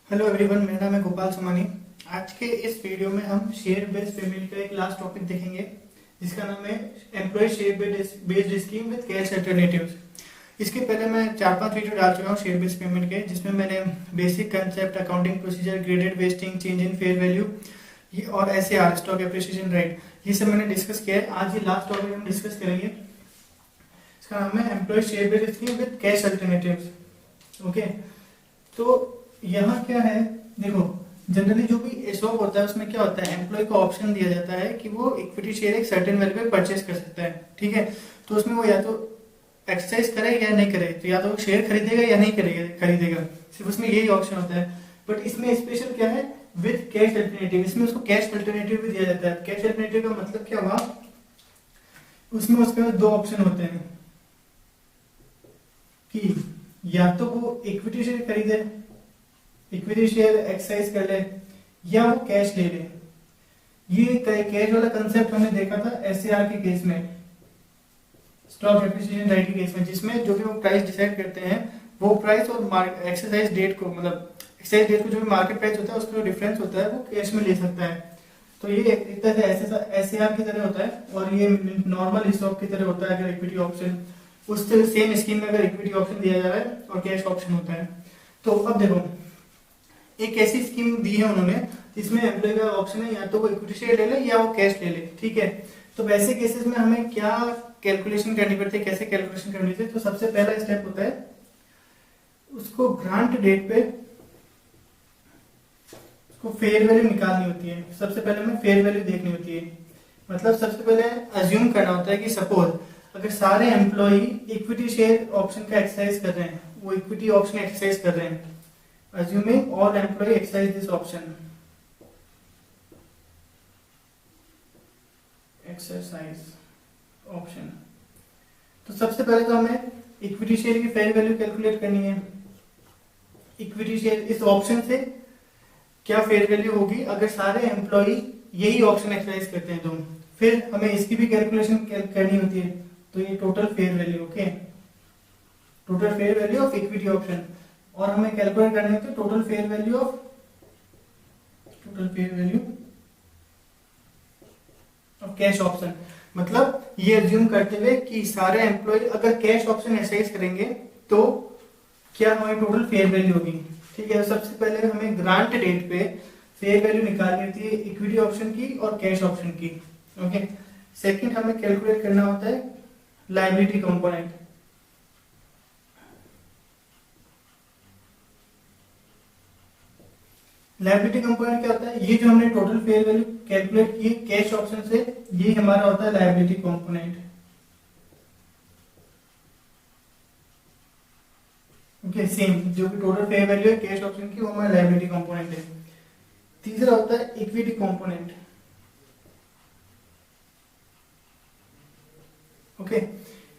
Hello everyone, मेरा नाम है गोपाल सोमानी। आज के इस वीडियो में हम शेयर बेस्ड पेमेंट का एक लास्ट टॉपिक देखेंगे जिसका नाम है employ share based scheme with cash alternatives. इसके पहले मैं 4-5 वीडियो डाल चुका हूँ शेयर बेस्ड पेमेंट के, जिसमें मैंने basic concept, accounting procedure, graded wasting, change in fair value और SAR स्टॉक एप्रिसिएशन राइट, ये सब मैंने डिस्कस किया है। आज ये लास्ट टॉपिक हम डिस्कस करेंगे। इसका नाम है employ share based scheme with cash alternatives. Okay, तो यहाँ क्या है, देखो जनरली जो भी एसओप होता है उसमें क्या होता है, एम्प्लॉय को ऑप्शन दिया जाता है कि वो इक्विटी शेयर एक सर्टेन वैल्यू पे परचेज कर सकता है। ठीक है, तो उसमें वो या तो एक्सरसाइज करे या नहीं करे, तो या तो वो शेयर खरीदेगा या नहीं खरीदेगा, सिर्फ उसमें यही ऑप्शन होता है। बट इसमें स्पेशल क्या है, विद कैश अल्टरनेटिव, इसमें उसको कैश अल्टरनेटिव भी दिया जाता है। कैश अल्टरनेटिव का मतलब क्या हुआ, उसमें उसके पास दो ऑप्शन होते हैं कि या तो वो इक्विटी शेयर खरीदे, इक्विटी शेयर एक्सरसाइज कर ले, या वो कैश ले ले। ये कैश वाला कंसेप्ट हमने देखा था SAR के केस में, स्टॉक एप्रिसिएशन राइट के केस में, जिसमें जो भी वो प्राइस डिसाइड करते हैं वो प्राइस और एक्सरसाइज डेट को, मतलब एक्सरसाइज डेट को जो भी मार्केट प्राइस होता है उसका जो डिफरेंस होता है वो कैश में ले सकता है। तो ये एक तरह से SAR की तरह होता है, और ये नॉर्मल स्टॉक की तरह होता है। अगर इक्विटी ऑप्शन, उस सेम स्कीम में अगर इक्विटी ऑप्शन दिया जा रहा है और कैश ऑप्शन होता है। तो अब देखो, एक ऐसी स्कीम दी है उन्होंने जिसमें एम्प्लॉय का ऑप्शन है या तो वो इक्विटी शेयर ले ले या वो कैश ले ले। ठीक है, तो वैसे केसेस में हमें क्या कैलकुलेशन करनी पड़ती है, कैसे कैलकुलेशन करनी चाहिए। तो सबसे पहला स्टेप होता है, उसको ग्रांट डेट पे उसको फेयर वैल्यू निकालनी होती है। सबसे पहले हमें फेयर वैल्यू देखनी होती है। मतलब सबसे पहले अज्यूम करना होता है कि सपोज अगर सारे एम्प्लॉय इक्विटी शेयर ऑप्शन का एक्सरसाइज कर रहे हैं, वो इक्विटी ऑप्शन एक्सरसाइज कर रहे हैं, assuming all employee exercise this option, exercise option। तो सबसे पहले तो हमें इक्विटी शेयर की फेयर वैल्यू कैलकुलेट करनी है। इक्विटी शेयर इस ऑप्शन से क्या फेयर वैल्यू होगी अगर सारे एम्प्लॉय यही ऑप्शन एक्सरसाइज करते हैं। तो फिर हमें इसकी भी कैलकुलेशन करनी होती है। तो ये total fair value, okay, total fair value of equity option, और हमें कैलकुलेट करनी होती है total fair value of cash option. मतलब ये अज्यूम करते हुए कि सारे एम्प्लॉय अगर कैश ऑप्शन एक्सरसाइज करेंगे तो क्या हमारी टोटल फेयर वैल्यू होगी। ठीक है, सबसे पहले हमें ग्रांट डेट पे फेयर वैल्यू निकालनी होती है इक्विटी ऑप्शन की और कैश ऑप्शन की। ओके, सेकंड हमें कैलकुलेट करना होता है लायबिलिटी कंपोनेंट। लायबिलिटी कंपोनेंट क्या होता है, ये जो हमने टोटल फेयर वैल्यू कैलकुलेट की कैश ऑप्शन से, ये हमारा होता है लायबिलिटी कंपोनेंट। ओके, सेम जो भी टोटल फेयर वैल्यू है कैश ऑप्शन की, वो हमारा लायबिलिटी कंपोनेंट है। तीसरा होता है equity component. Okay,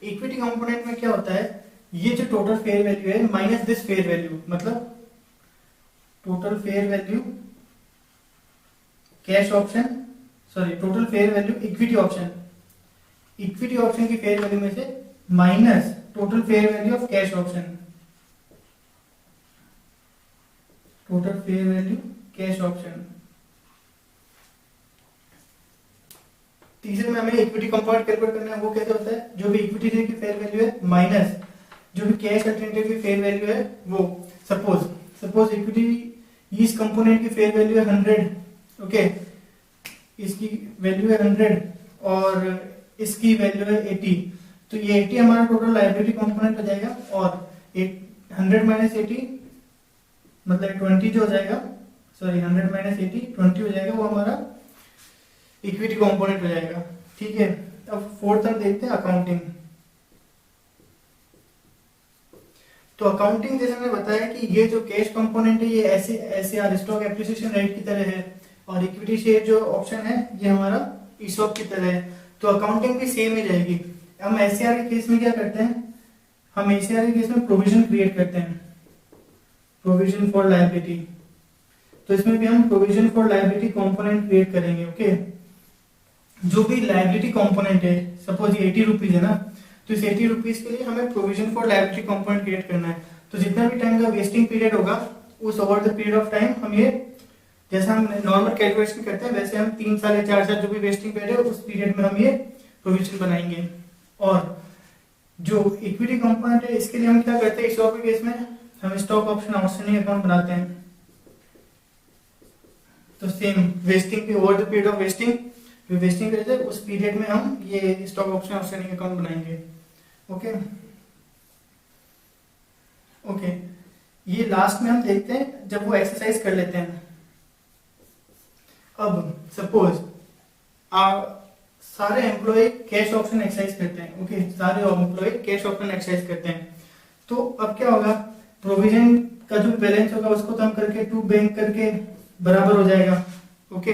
equity component में क्या होता है, ये जो टोटल फेयर वैल्यू है माइनस दिस फेयर वैल्यू, मतलब total fair value cash option, sorry total fair value equity option, equity option की फेयर वैल्यू में से minus total fair value of cash option, total fair value cash option. तीसरे में हमें equity component calculate करना है। वो कैसे होता है, जो भी इक्विटी शेयर की फेयर वैल्यू है माइनस जो भी कैश अल्टरनेटिव की फेयर वैल्यू है वो। सपोज इक्विटी इस कंपोनेंट की फेयर वैल्यू है 100, ओके, इसकी वैल्यू है 100 और इसकी वैल्यू है 80, तो ये 80 हमारा टोटल लायबिलिटी कंपोनेंट हो जाएगा, और 100 माइनस 80 मतलब 20 जो हो जाएगा, सॉरी 100 माइनस 80 20 हो जाएगा, वो हमारा इक्विटी कंपोनेंट हो जाएगा। ठीक है, अब फोर्थ हम देखते हैं अकाउंटिंग। तो अकाउंटिंग जैसे मैंने बताया कि ये जो कैश कंपोनेंट है ये SAR स्टॉक एप्रिसिएशन राइट की तरह है, और इक्विटी शेयर जो ऑप्शन है ये हमारा ESOP की तरह है। तो अकाउंटिंग भी सेम ही रहेगी। हम SAR के केस में क्या करते हैं, हम SAR के केस में प्रोविजन क्रिएट करते हैं, प्रोविजन फॉर लायबिलिटी। तो इसमें भी हम provision for liability component create करेंगे। ओके, जो भी लायबिलिटी कंपोनेंट है, सपोज ये 80 रुपीज है ना, तो इस 80 रुपीज के लिए हमें provision for liability component create करना है। तो जितना भी टाइम का वेस्टिंग पीरियड होगा उस over the period of time हम ये जैसा हम नॉर्मल कैलकुलेशन करते हैं वैसे हम 3 साल या 4 साल जो भी वेस्टिंग पीरियड है उस पीरियड में हम ये प्रोविजन बनाएंगे। और जो इक्विटी कंपोनेंट है इसके लिए हम क्या करते हैं, स्टॉक के केस में हम स्टॉक ऑप्शन आउटस्टैंडिंग अकाउंट बनाते हैं। तो सेम वेस्टिंग पे over the period of vesting period है उस पीरियड में हम ये स्टॉक ऑप्शन आउटस्टैंडिंग अकाउंट बनाएंगे। ओके ओके, ये लास्ट में हम देखते हैं जब वो एक्सरसाइज कर लेते हैं। अब सपोज सारे एम्प्लॉय कैश ऑप्शन एक्सरसाइज करते हैं। ओके, सारे एम्प्लॉय कैश ऑप्शन एक्सरसाइज करते हैं। तो अब क्या होगा, प्रोविजन का जो बैलेंस होगा उसको तो हम करके टू बैंक करके बराबर हो जाएगा। ओके,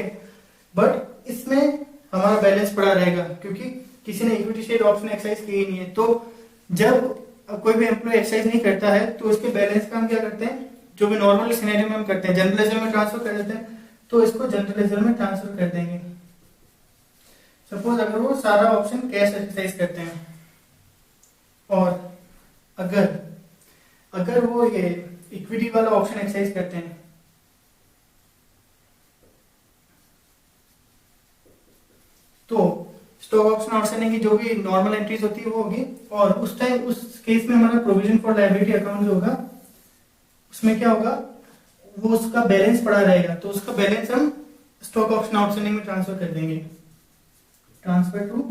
बट इसमें हमारा बैलेंस पड़ा रहेगा क्योंकि किसी ने इक्विटी शेयर ऑप्शन एक्सरसाइज की ही नहीं है। तो जब कोई भी एम्प्लॉय एक्सरसाइज नहीं करता है तो उसके बैलेंस का हम क्या करते हैं, जो भी नॉर्मल सिनेरियो में हम करते हैं जनरल लेजर में ट्रांसफर कर देते हैं। तो इसको जनरल लेजर में ट्रांसफर कर देंगे। सपोज अगर वो सारा ऑप्शन कैश एक्सरसाइज करते हैं और अगर वो ये इक्विटी वाला ऑप्शन एक्सरसाइज करते हैं तो स्टॉक ऑप्शन आउटस्टैंडिंग की जो भी नॉर्मल एंट्रीज होती है वो होगी। और उस टाइम उस केस में हमारा प्रोविजन फॉर लायबिलिटी अकाउंट जो होगा उसमें क्या होगा, वो उसका बैलेंस पड़ा रहेगा। तो उसका बैलेंस हम स्टॉक ऑप्शन आउटस्टैंडिंग में ट्रांसफर कर देंगे। Transfer to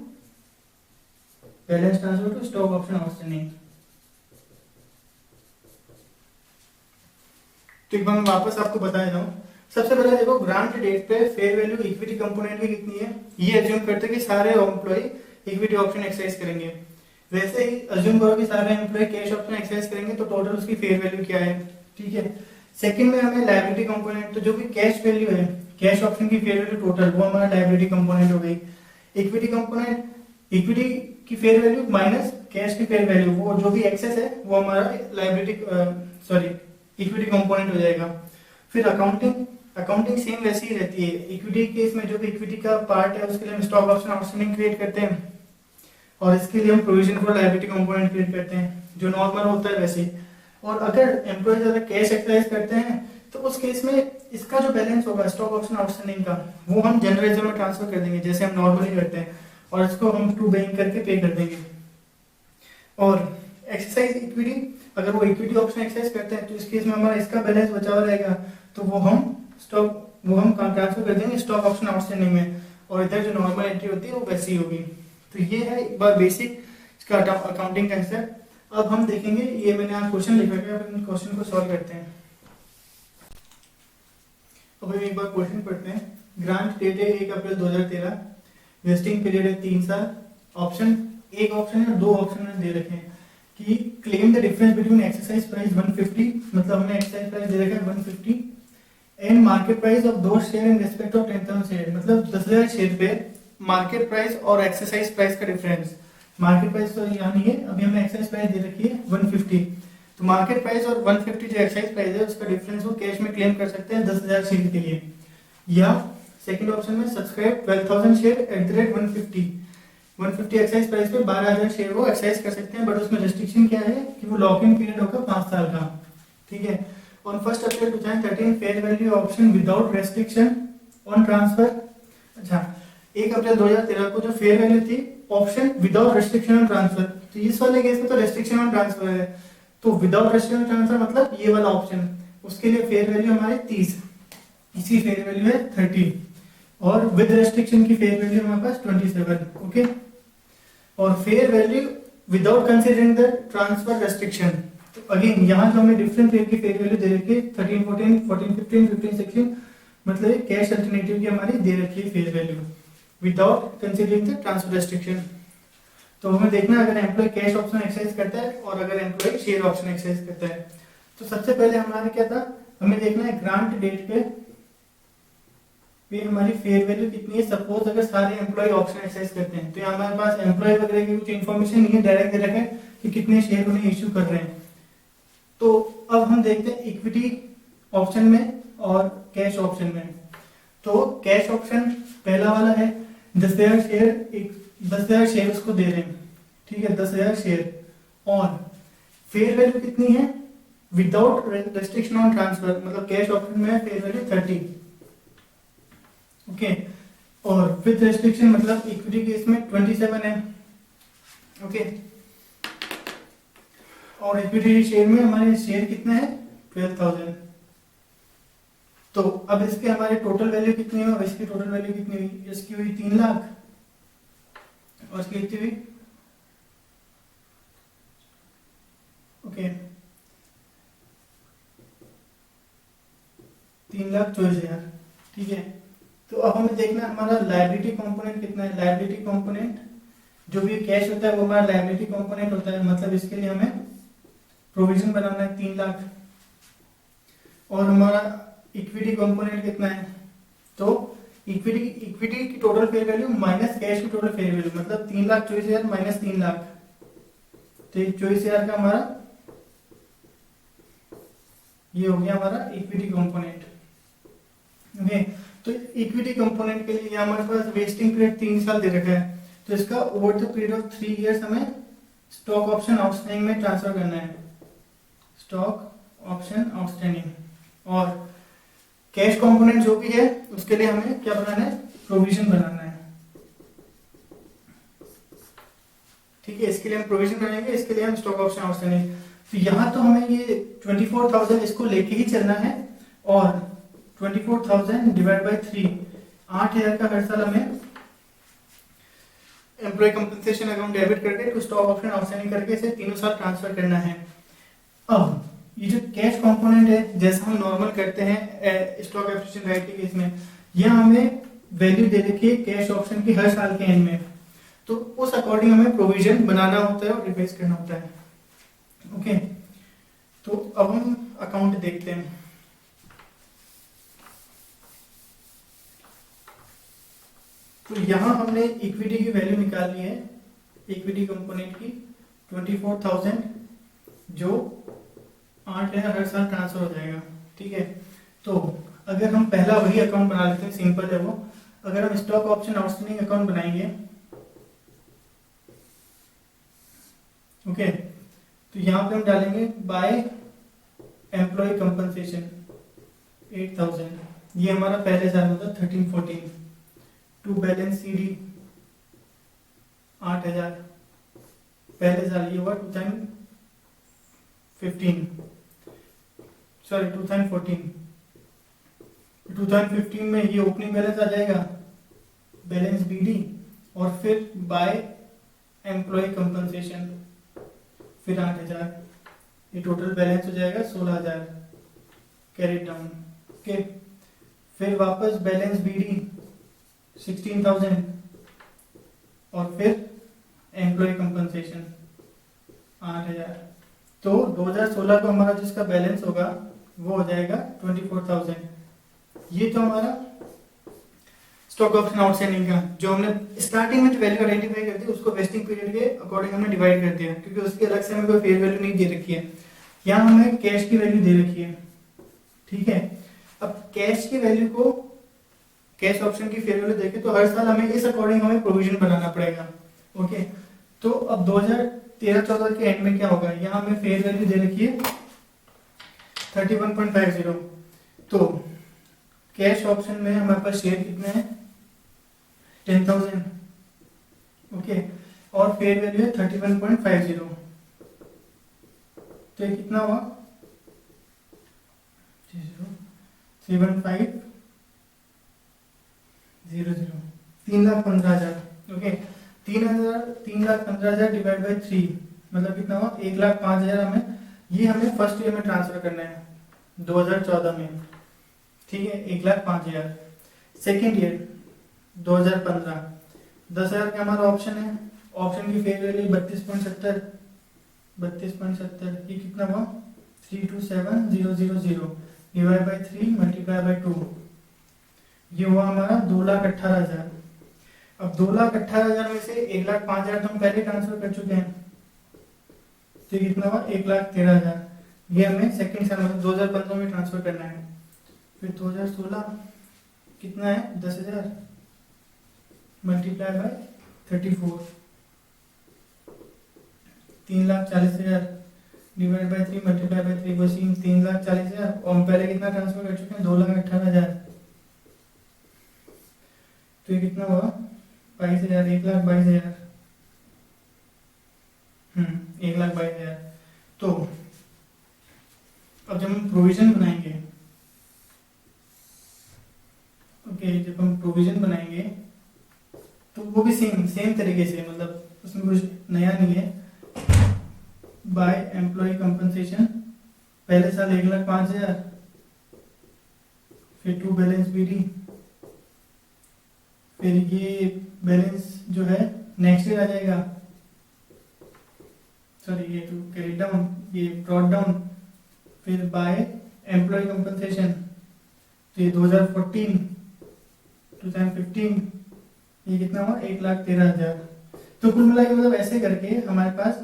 stock option outstanding. तो एक बार मैं वापस आपको बताया जाऊं। सबसे पहले देखो, ग्रांट डेट पे फेयर वैल्यू इक्विटी कंपोनेंट की कितनी है, ये एज्यूम करते हैं कि सारे एम्प्लॉय इक्विटी ऑप्शन एक्सरसाइज करेंगे। वैसे ही अज्यूम करो कि सारे एम्प्लॉय कैश ऑप्शन एक्सरसाइज करेंगे तो टोटल उसकी फेयर वैल्यू क्या है। ठीक है, सेकंड में हमें लायबिलिटी कंपोनेंट, तो जो भी कैश वैल्यू है कैश ऑप्शन की फेयर वैल्यू टोटल वो हमारा लायबिलिटी कंपोनेंट हो गई। इक्विटी कंपोनेंट, इक्विटी की फेयर वैल्यू माइनस कैश की फेयर वैल्यू, वो जो भी एक्सेस है वो हमारा लायबिलिटी इक्विटी कंपोनेंट हो जाएगा। फिर अकाउंटिंग सेम वैसी ही रहती है। इक्विटी केस में जो भी इक्विटी का पार्ट है उसके लिए हम स्टॉक ऑप्शन आउटस्टैंडिंग क्रिएट करते हैं और इसके लिए हम provision for liability component create करते हैं जो नॉर्मल होता है वैसे। और अगर एम्प्लॉय ज्यादा कैश एक्सरसाइज करते हैं तो उस केस में इसका जो बैलेंस होगा स्टॉक ऑप्शन आउटस्टैंडिंग का वो हम जनरल लेजर में ट्रांसफर कर देंगे जैसे हम नॉर्मली करते हैं और इसको हम टू बैंक करके पे कर देंगे। और एक्सरसाइज इक्विटी, अगर वो इक्विटी ऑप्शन एक्सरसाइज करते हैं तो इस केस में हमारा इसका बैलेंस बचा हुआ रहेगा तो वो हम ट्रांसफर कर देंगे स्टॉक ऑप्शन आउटस्टैंडिंग में और इधर जो नॉर्मल एंट्री होती है वो वैसी ही होगी। तो ये है एक बार बेसिक इसका अकाउंटिंग कंसेप्ट। अब हम देखेंगे, ये मैंने यहाँ क्वेश्चन लिखा है, अब इन क्वेश्चन को सॉल्व करते हैं। अब हम एक बार क्वेश्चन पढ़ते हैं। ग्रांट डेट है 1 अप्रैल 2013, वेस्टिंग पीरियड है 3 साल। ऑप्शन, एक ऑप्शन है, दो ऑप्शन में दे रखे हैं कि claim the difference between exercise price 150, मतलब हमें एक्सरसाइज प्राइस दे रखा है 150 एंड मार्केट प्राइस ऑफ दो share in respect of 10,000 share, मतलब 10,000 शेयर पे मार्केट प्राइस और एक्सरसाइज प्राइस का डिफरेंस। मार्केट प्राइस तो यहाँ नहीं है, अभी हमें एक्सरसाइज प्राइस दे रखी है 150। तो मार्केट प्राइस और 150 जो एक्सरसाइज प्राइस है उसका डिफरेंस वो कैश में क्लेम कर सकते हैं 10,000 शेयर के लिए। या सेकंड ऑप्शन में subscribe 12,000 share at the rate 150 exercise price पे 12,000 शेयर वो एक्सरसाइज कर सकते हैं, बट उसमें रेस्ट्रिक्शन क्या है कि वो लॉक इन पीरियड होगा 5 साल का। ठीक है, on 1 April 2013 fair value option without restriction on transfer. अच्छा, 1 अप्रैल 2013 को जो फेयर वैल्यू थी option without restriction on transfer, तो इस वाले केस में तो रेस्ट्रिक्शन ऑन ट्रांसफर है, तो विदाउट रेस्ट्रिक्शन ऑन ट्रांसफर मतलब ये वाला ऑप्शन, उसके लिए फेयर वैल्यू हमारे 30, इसकी फेयर वैल्यू है 30 और विद रेस्ट्रिक्शन की फेयर वैल्यू हमारे पास 27। ओके, और fair value without considering the transfer restriction, तो अगेन यहाँ जो हमें डिफरेंट रेट की फेयर वैल्यू दे रखी है 13, 14, 14, 15, 15, 16, मतलब कैश अल्टरनेटिव की हमारी दे रखी है fair value without considering the transfer restriction. तो हमें देखना है अगर एम्प्लॉय कैश ऑप्शन एक्सरसाइज करता है और अगर एम्प्लॉय शेयर ऑप्शन एक्सरसाइज करता है। तो सबसे पहले हमारा क्या था, हमें देखना है ग्रांट डेट पे हमारी फेयर वैल्यू कितनी है। सपोज अगर सारे एम्प्लॉय ऑप्शन एक्सरसाइज करते हैं तो यहाँ हमारे पास एम्प्लॉय वगैरह की कुछ इन्फॉर्मेशन नहीं है, डायरेक्ट दे रखा है कि कितने शेयर उन्हें इश्यू कर रहे हैं। तो अब हम देखते हैं इक्विटी ऑप्शन में और कैश ऑप्शन में। तो कैश ऑप्शन पहला वाला है 10,000 शेयर, 10,000 शेयर उसको दे रहे हैं। ठीक है, 10,000 शेयर और फेयर वैल्यू कितनी है विदाउट रेस्ट्रिक्शन ऑन ट्रांसफर, मतलब कैश ऑप्शन में फेयर वैल्यू 30, ओके। और विद रेस्ट्रिक्शन मतलब इक्विटी केस में 27 है, ओके। और इक्विटी शेयर में हमारे शेयर कितने हैं 12,000। तो अब इसके हमारे टोटल वैल्यू कितनी हुई, इसकी टोटल वैल्यू कितनी हुई, इसकी हुई 3 लाख और इसकी कितनी हुई, ओके 3,24,000, ठीक है। तो अब हमें देखना हमारा लायबिलिटी कंपोनेंट कितना है। लायबिलिटी कंपोनेंट जो भी कैश होता है वो हमारा लायबिलिटी कंपोनेंट होता है, मतलब इसके लिए हमें प्रोविजन बनाना है 3 लाख। और हमारा इक्विटी कंपोनेंट कितना है, तो इक्विटी की total fair value minus cash की टोटल फेयर वैल्यू, मतलब 3,24,000 माइनस 3 लाख, तो 24,000 का हमारा ये हो गया हमारा इक्विटी कंपोनेंट, ओके। तो इक्विटी कंपोनेंट के लिए हमारे पास वेस्टिंग पीरियड 3 साल दे रखा है, तो इसका over the period of 3 years हमें स्टॉक ऑप्शन आउटस्टैंडिंग में ट्रांसफर करना है, स्टॉक ऑप्शन आउटस्टैंडिंग। और कैश कंपोनेंट जो भी है उसके लिए हमें क्या बनाना है, प्रोविजन बनाना है, ठीक है। इसके लिए हम प्रोविजन बनाएंगे, इसके लिए हम स्टॉक ऑप्शन आउटस्टैंडिंग। तो यहाँ तो हमें ये 24,000 इसको लेके ही चलना है, और 24,000 डिवाइड बाई 3, 8,000 का हर साल हमें एम्प्लॉय कंपनसेशन अकाउंट डेबिट करके टू स्टॉक ऑप्शन आउटस्टैंडिंग करके इसे तीनों साल ट्रांसफर करना है। अब ये जो कैश कंपोनेंट है जैसा हम नॉर्मल करते हैं स्टॉक एप्रिसिएशन राइट के केस में, यहाँ हमें वैल्यू दे रखी है कैश ऑप्शन की हर साल के एंड में, तो उस अकॉर्डिंग हमें प्रोविजन बनाना होता है और रिवाइज करना होता है, ओके। तो अब हम अकाउंट देखते हैं। तो यहां हमने इक्विटी की वैल्यू निकाल ली है, इक्विटी कंपोनेंट की 24,000 जो 8,000 हर साल ट्रांसफर हो जाएगा, ठीक है। तो अगर हम पहला वही अकाउंट बना लेते हैं, सिंपल है वो। अगर हम स्टॉक ऑप्शन आउटस्टैंडिंग अकाउंट बनाएंगे, ओके, तो यहां पे हम डालेंगे बाय एम्प्लॉय कंपनसेशन 8,000, ये हमारा पहले साल होता है 13-14, टू बैलेंस सीडी 8,000 पहले साल, ये हुआ 2015 सॉरी 2015 में ये ओपनिंग बैलेंस आ जाएगा, बैलेंस बीडी, और फिर बाय एम्प्लॉय कंपनसेशन फिर 8,000, ये टोटल बैलेंस हो जाएगा 16,000 कैरी डाउन, ओके। फिर वापस बैलेंस बीडी 16,000 और फिर एम्प्लॉय कंपनसेशन 8,000। तो 2016 को हमारा जिसका बैलेंस होगा वो हो जाएगा 24,000। ये तो हमारा स्टॉक ऑप्शन आउटस्टैंडिंग का जो हमने स्टार्टिंग में जो वैल्यू आइडेंटिफाई करती है उसको वेस्टिंग पीरियड के अकॉर्डिंग हमने डिवाइड कर दिया, क्योंकि उसके अलग से हमें कोई फेयर वैल्यू नहीं दे रखी है। यहाँ हमें कैश की वैल्यू दे रखी है, ठीक है। अब कैश की वैल्यू को कैश ऑप्शन की फेयर वैल्यू देखे तो हर साल हमें इस अकॉर्डिंग हमें प्रोविजन बनाना पड़ेगा, ओके। तो अब 2013-14 के एंड में क्या होगा, यहाँ हमें फेयर वैल्यू दे रखी है 31.50। तो कैश ऑप्शन में हमारे पास शेयर कितने हैं 10,000, ओके, और फेयर वैल्यू है 31.50, तो ये कितना हुआ 31500, 3,15,000, ओके। 3,15,000 डिवाइड बाई 3 मतलब कितना हुआ 1,05,000 हमें, ये हमें फर्स्ट ईयर में ट्रांसफर करना है 2014 में, ठीक है, 1,05,000। सेकेंड ईयर 2015 10,000 का हमारा ऑप्शन है, ऑप्शन की फेयर वैल्यू 32.70, ये कितना हुआ 327,000 डिवाइड बाई 3 मल्टीप्लाई बाई 2, ये हुआ हमारा 2,18,000। अब 2,18,000 में से 1,05,000 तो हम पहले ट्रांसफर कर चुके हैं, तो कितना हुआ 1,13,000, ये हमें सेकंड साल मतलब 2015 में ट्रांसफर करना है। फिर 2016 कितना है 10,000 multiply by 34, 3,40,000 divide by 3 multiply by 3 बसी 3,40,000 और हम पहले कितना ट्रांसफर कर चुके हैं 2,18,000। तो ये कितना हुआ 22,000 1,22,000 1,22,000। तो अब जब हम प्रोविजन बनाएंगे जब हम प्रोविजन बनाएंगे तो वो भी सेम तरीके से, मतलब उसमें कुछ नया नहीं है। बाय एम्प्लॉय कंपनसेशन पहले साल 1,05,000, फिर टू बैलेंस बीडी, फिर ये बैलेंस जो है नेक्स्ट ईयर आ जाएगा, सॉरी ये टू कैरी डाउन, ये ब्रॉट डाउन। फिर बाय एम्प्लॉय कंपनसेशन तो ये 2014 2015 ये कितना हुआ 1,13,000। तो कुल मिला के मतलब ऐसे करके हमारे पास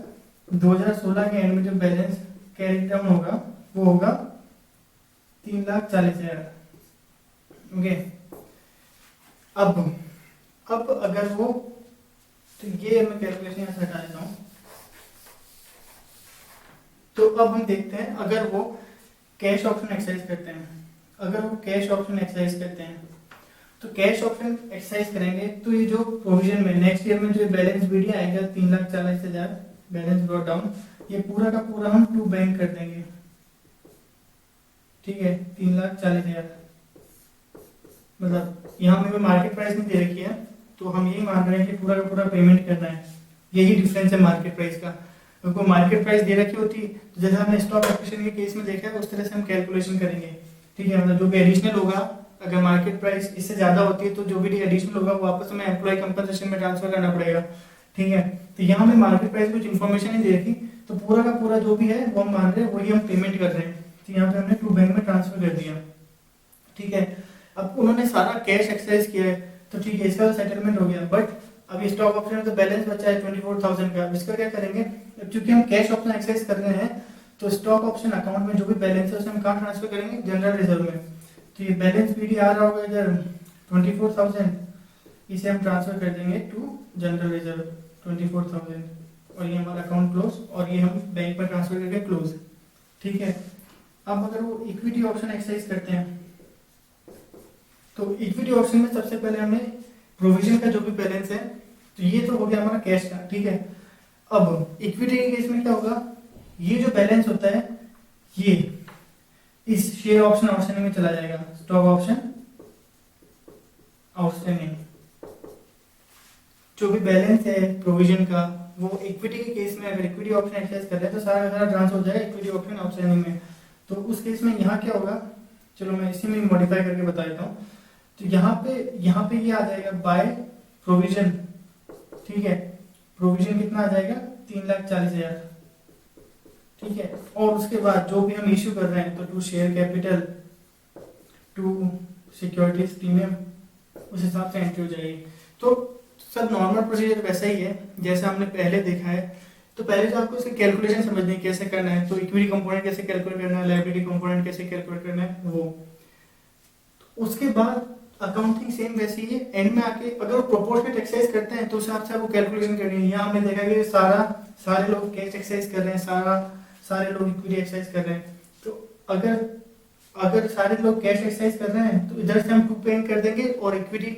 2016 के एंड में जो बैलेंस कैरी डाउन होगा वो होगा 3,40,000। ओके, अब अगर वो, तो ये मैं कैलकुलेशन यहाँ से हटा देता हूँ। तो अब हम देखते हैं अगर वो कैश ऑप्शन एक्सरसाइज करते हैं, तो कैश ऑप्शन एक्सरसाइज करेंगे तो ये जो प्रोविजन में नेक्स्ट ईयर में जो बैलेंस बीडी आएगा 3,40,000 बैलेंस ब्रॉट डाउन, ये पूरा का पूरा हम टू बैंक कर देंगे। ठीक है, 3,40,000 मतलब यहाँ में मार्केट प्राइस नहीं दे रखी है, तो हम यही मान रहे हैं कि पूरा का पूरा पेमेंट करना है। यही डिफरेंस है मार्केट प्राइस का। अगर मार्केट प्राइस दे रखी होती तो जैसे हमने स्टॉक ऑप्शन के केस में देखा है उस तरह से हम कैलकुलेशन करेंगे। ठीक है, मतलब जो भी एडिशनल होगा, अगर मार्केट प्राइस इससे ज्यादा होती है तो जो भी एडिशनल होगा वो वापस हमें एम्प्लॉय कंपनसेशन में ट्रांसफर करना पड़ेगा। ठीक है, तो यहाँ में मार्केट प्राइस कुछ इन्फॉर्मेशन नहीं दे रखी, तो पूरा का पूरा जो भी है वो हम मान रहे हैं, वही हम पेमेंट कर रहे हैं। तो यहाँ पे हमने टू बैंक में ट्रांसफर कर दिया। ठीक है, अब उन्होंने सारा कैश एक्सरसाइज किया है तो ठीक है, इसका सेटलमेंट हो गया। बट अब स्टॉक ऑप्शन में तो बैलेंस बचा है 24,000 का। इसका क्या करेंगे, अब चूंकि हम कैश ऑप्शन एक्सरसाइज कर रहे हैं तो स्टॉक ऑप्शन अकाउंट में जो भी बैलेंस है उसे हम कहाँ ट्रांसफर करेंगे, जनरल रिजर्व में। तो ये बैलेंस पीडी आ रहा होगा इधर 24,000, इसे हम ट्रांसफर कर देंगे टू जनरल रिजर्व 24,000, और ये हमारा अकाउंट क्लोज, और ये हम बैंक में ट्रांसफर करके क्लोज। ठीक है, अब अगर वो इक्विटी ऑप्शन एक्सरसाइज करते हैं तो इक्विटी ऑप्शन में सबसे पहले हमें प्रोविजन का जो भी बैलेंस है, तो ये तो हो गया हमारा कैश का। ठीक है, अब इक्विटी के केस में क्या होगा, ये जो बैलेंस होता है ये इस शेयर ऑप्शन आउटस्टैंडिंग में चला जाएगा। स्टॉक ऑप्शन आउटस्टैंडिंग जो भी बैलेंस है प्रोविजन का, वो इक्विटी के केस में अगर इक्विटी ऑप्शन एक्सरसाइज कर रहे हैं तो सारा सारा ट्रांसफर हो जाएगा इक्विटी ऑप्शन आउटस्टैंडिंग में। तो उस केस में यहाँ क्या होगा, चलो मैं इसी में मॉडिफाई करके बता देता हूँ। तो यहाँ पे ये आ जाएगा बाय प्रोविजन। ठीक है, प्रोविजन कितना आ जाएगा 3,40,000। ठीक है, और उसके बाद जो भी हम इश्यू कर रहे हैं तो to share capital, to securities premium, उस हिसाब से एंट्री हो जाएगी। तो सब नॉर्मल प्रोसीजर वैसा ही है जैसा हमने पहले देखा है। तो पहले तो आपको इसकी कैलकुलेशन समझनी है कैसे करना है, तो इक्विटी कंपोनेंट कैसे कैलकुलेट करना है, लायबिलिटी कंपोनेंट कैसे कैलकुलेट करना है वो। उसके बाद अकाउंटिंग सेम वैसी है, एंड में आके अगर वो प्रोपोर्शनेट एक्सरसाइज करते हैं तो उस हिसाब से आपको कैलकुलेशन करनी है। यहाँ हमने देखा कि सारे लोग कैश एक्सरसाइज कर रहे हैं, सारे लोग इक्विटी एक्सरसाइज कर रहे हैं। तो अगर सारे लोग कैश एक्सरसाइज कर रहे हैं तो इधर से हम टू पेइंग कर देंगे और इक्विटी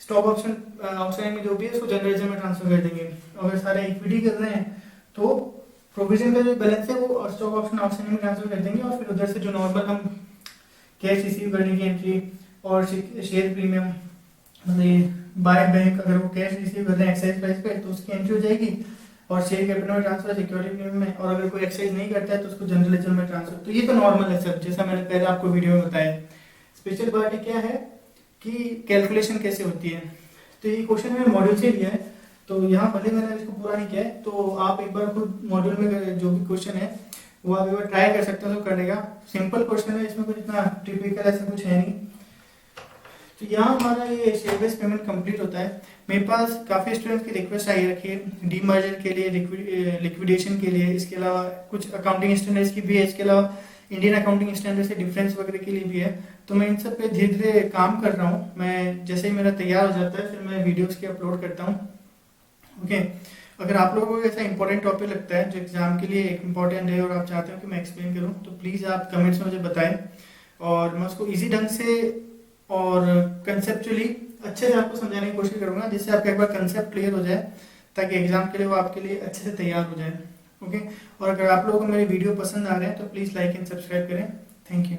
स्टॉक ऑप्शन आउटस्टैंडिंग में जो भी है उसको जनरल रिजर्व में ट्रांसफर कर देंगे। अगर सारे इक्विटी कर रहे हैं तो प्रोविजन का जो बैलेंस है वो स्टॉक ऑप्शन आउटस्टैंडिंग में ट्रांसफर कर देंगे, और फिर उधर से जो नॉर्मल हम कैश रिसीव करने की एंट्री और शेयर प्रीमियम, मतलब बाय बैंक अगर वो कैश रिसीव कर रहे हैं एक्साइज प्राइस पे तो उसकी एंट्री हो जाएगी, और शेयर कैपिटल में ट्रांसफर सिक्योरिटी प्रीमियम में, और अगर कोई एक्साइज नहीं करता है तो उसको जनरल रिजर्व में ट्रांसफर। तो ये तो नॉर्मल है सब, जैसा मैंने पहले आपको वीडियो में बताया। स्पेशल बात क्या है कि कैलकुलेशन कैसे होती है। तो ये क्वेश्चन मैंने मॉड्यूल से लिया है, तो यहाँ भले मैंने इसको पूरा नहीं किया है, तो आप एक बार खुद मॉड्यूल में जो भी क्वेश्चन है वो आप एक बार ट्राई कर सकते हो तो करने का। सिंपल क्वेश्चन है, इसमें कुछ इतना टिपिकल ऐसा कुछ है नहीं। तो यहाँ हमारा ये शेयर बेस्ड पेमेंट कंप्लीट होता है। मेरे पास काफ़ी स्टूडेंट्स की रिक्वेस्ट आई रखी है डीमर्जर के लिए, लिक्विडेशन के लिए, इसके अलावा कुछ अकाउंटिंग स्टैंडर्ड्स की भी है, इसके अलावा इंडियन अकाउंटिंग स्टैंडर्ड से डिफरेंस वगैरह के लिए भी है। तो मैं इन सब पे धीरे धीरे काम कर रहा हूँ। मैं जैसे ही मेरा तैयार हो जाता है फिर मैं वीडियोस की अपलोड करता हूँ। ओके, अगर आप लोगों को ऐसा इंपॉर्टेंट टॉपिक लगता है जो एग्जाम के लिए एक इम्पॉर्टेंट है और आप चाहते हो कि मैं एक्सप्लेन करूं, तो प्लीज़ आप कमेंट्स में मुझे बताएं और मैं उसको इजी ढंग से और कंसेप्चुअली अच्छे से आपको समझाने की कोशिश करूंगा, जिससे आपका एक बार कंसेप्ट क्लियर हो जाए ताकि एग्जाम के लिए वो आपके लिए अच्छे से तैयार हो जाए। ओके, और अगर आप लोगों को मेरे वीडियो पसंद आ रहे हैं तो प्लीज़ लाइक एंड सब्सक्राइब करें। Thank you.